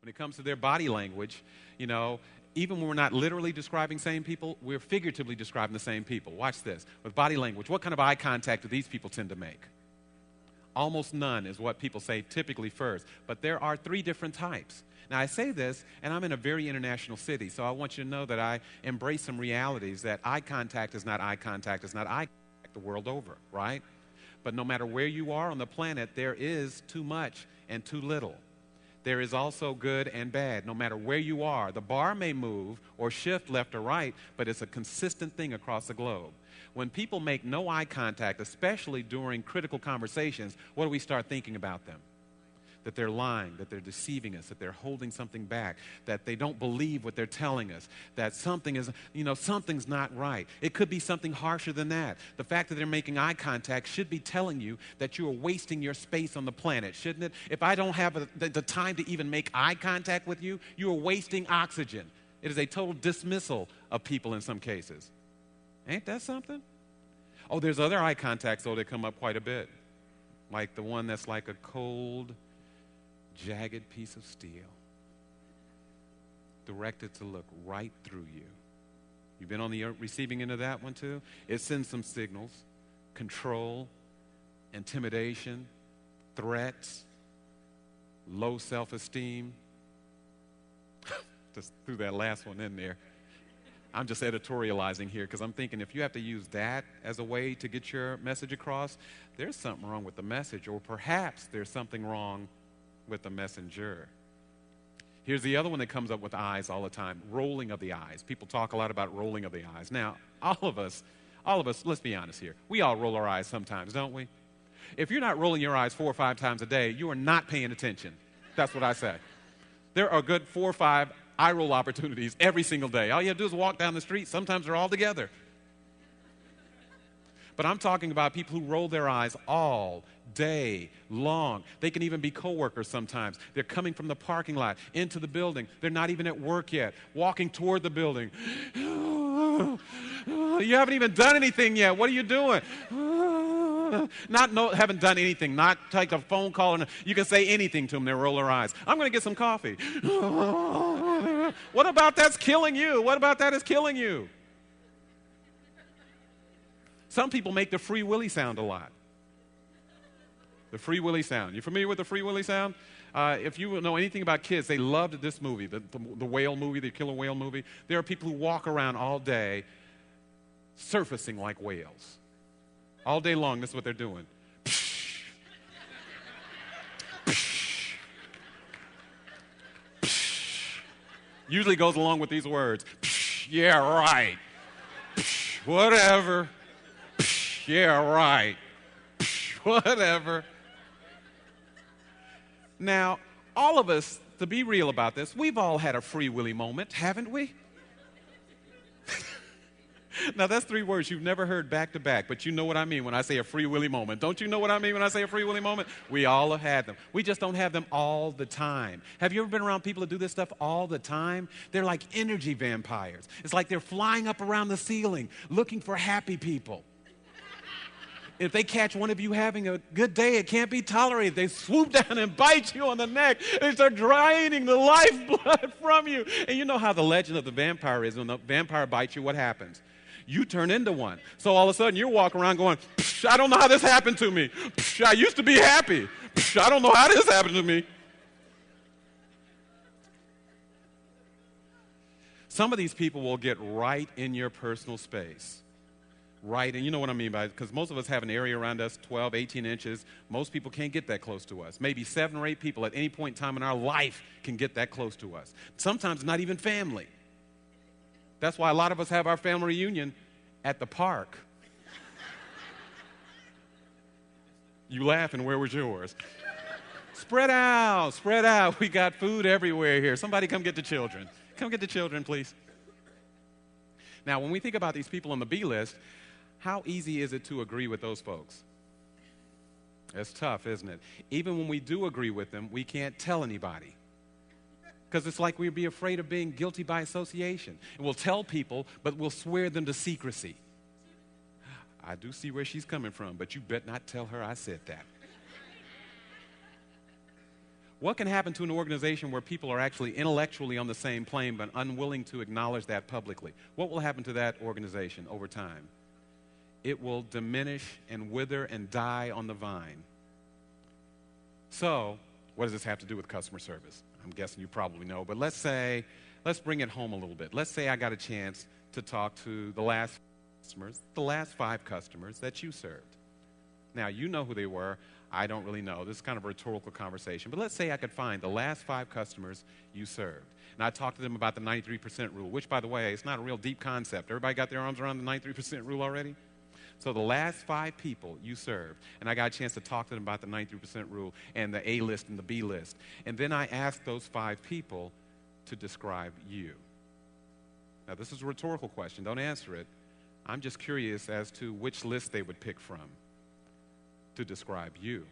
When it comes to their body language, you know, even when we're not literally describing same people, we're figuratively describing the same people. Watch this. With body language, what kind of eye contact do these people tend to make? Almost none is what people say typically first. But there are 3 different types. Now, I say this, and I'm in a very international city, so I want you to know that I embrace some realities that eye contact is not eye contact, is not eye contact the world over, right? But no matter where you are on the planet, there is too much and too little. There is also good and bad, no matter where you are. The bar may move or shift left or right, but it's a consistent thing across the globe. When people make no eye contact, especially during critical conversations, what do we start thinking about them? That they're lying, that they're deceiving us, that they're holding something back, that they don't believe what they're telling us, that something is, something's not right. It could be something harsher than that. The fact that they're making eye contact should be telling you that you are wasting your space on the planet, shouldn't it? If I don't have the time to even make eye contact with you, you are wasting oxygen. It is a total dismissal of people in some cases. Ain't that something? Oh, there's other eye contacts, though, that come up quite a bit. Like the one that's like a cold, jagged piece of steel, directed to look right through you. You've been on the receiving end of that one too? It sends some signals: control, intimidation, threats, low self-esteem. Just threw that last one in there. I'm just editorializing here because I'm thinking if you have to use that as a way to get your message across, there's something wrong with the message, or perhaps there's something wrong with the messenger. Here's the other one that comes up with eyes all the time: rolling of the eyes. People talk a lot about rolling of the eyes. Now, all of us, let's be honest here. We all roll our eyes sometimes, don't we? If you're not rolling your eyes 4 or 5 times a day, you are not paying attention. That's what I say. There are good 4 or 5 eye roll opportunities every single day. All you have to do is walk down the street. Sometimes they're all together. But I'm talking about people who roll their eyes all day long. They can even be coworkers sometimes. They're coming from the parking lot into the building. They're not even at work yet, walking toward the building. You haven't even done anything yet. What are you doing? Haven't done anything. Not take a phone call, and you can say anything to them. They roll their eyes. I'm going to get some coffee. What about that's killing you? What about that is killing you? Some people make the Free Willy sound a lot. The Free Willy sound. You familiar with the Free Willy sound? If you know anything about kids, they loved this movie, the whale movie, the killer whale movie. There are people who walk around all day surfacing like whales. All day long, this is what they're doing. Usually goes along with these words. Yeah, right. Whatever. Yeah, right. Whatever. Now, all of us, to be real about this, we've all had a Free Willy moment, haven't we? Now, that's 3 words you've never heard back to back, but you know what I mean when I say a Free Willy moment. Don't you know what I mean when I say a Free Willy moment? We all have had them. We just don't have them all the time. Have you ever been around people that do this stuff all the time? They're like energy vampires. It's like they're flying up around the ceiling looking for happy people. If they catch one of you having a good day, it can't be tolerated. They swoop down and bite you on the neck. They start draining the lifeblood from you. And you know how the legend of the vampire is. When the vampire bites you, what happens? You turn into one. So all of a sudden, you're walking around going, I don't know how this happened to me. I used to be happy. I don't know how this happened to me. Some of these people will get right in your personal space. Right, and you know what I mean by it, because most of us have an area around us, 12, 18 inches. Most people can't get that close to us. Maybe 7 or 8 people at any point in time in our life can get that close to us. Sometimes not even family. That's why a lot of us have our family reunion at the park. You laughing, where was yours? Spread out, spread out. We got food everywhere here. Somebody come get the children. Come get the children, please. Now, when we think about these people on the B list, how easy is it to agree with those folks? It's tough, isn't it? Even when we do agree with them, we can't tell anybody. Because it's like we'd be afraid of being guilty by association. And we'll tell people, but we'll swear them to secrecy. I do see where she's coming from, but you bet not tell her I said that. What can happen to an organization where people are actually intellectually on the same plane but unwilling to acknowledge that publicly? What will happen to that organization over time? It will diminish and wither and die on the vine. So, what does this have to do with customer service? I'm guessing you probably know, but let's bring it home a little bit. Let's say I got a chance to talk to the last 5 customers that you served. Now, you know who they were. I don't really know. This is kind of a rhetorical conversation. But let's say I could find the last 5 customers you served. And I talked to them about the 93% rule, which, by the way, it's not a real deep concept. Everybody got their arms around the 93% rule already? So the last 5 people you served, and I got a chance to talk to them about the 93% rule and the A list and the B list. And then I asked those 5 people to describe you. Now, this is a rhetorical question. Don't answer it. I'm just curious as to which list they would pick from to describe you.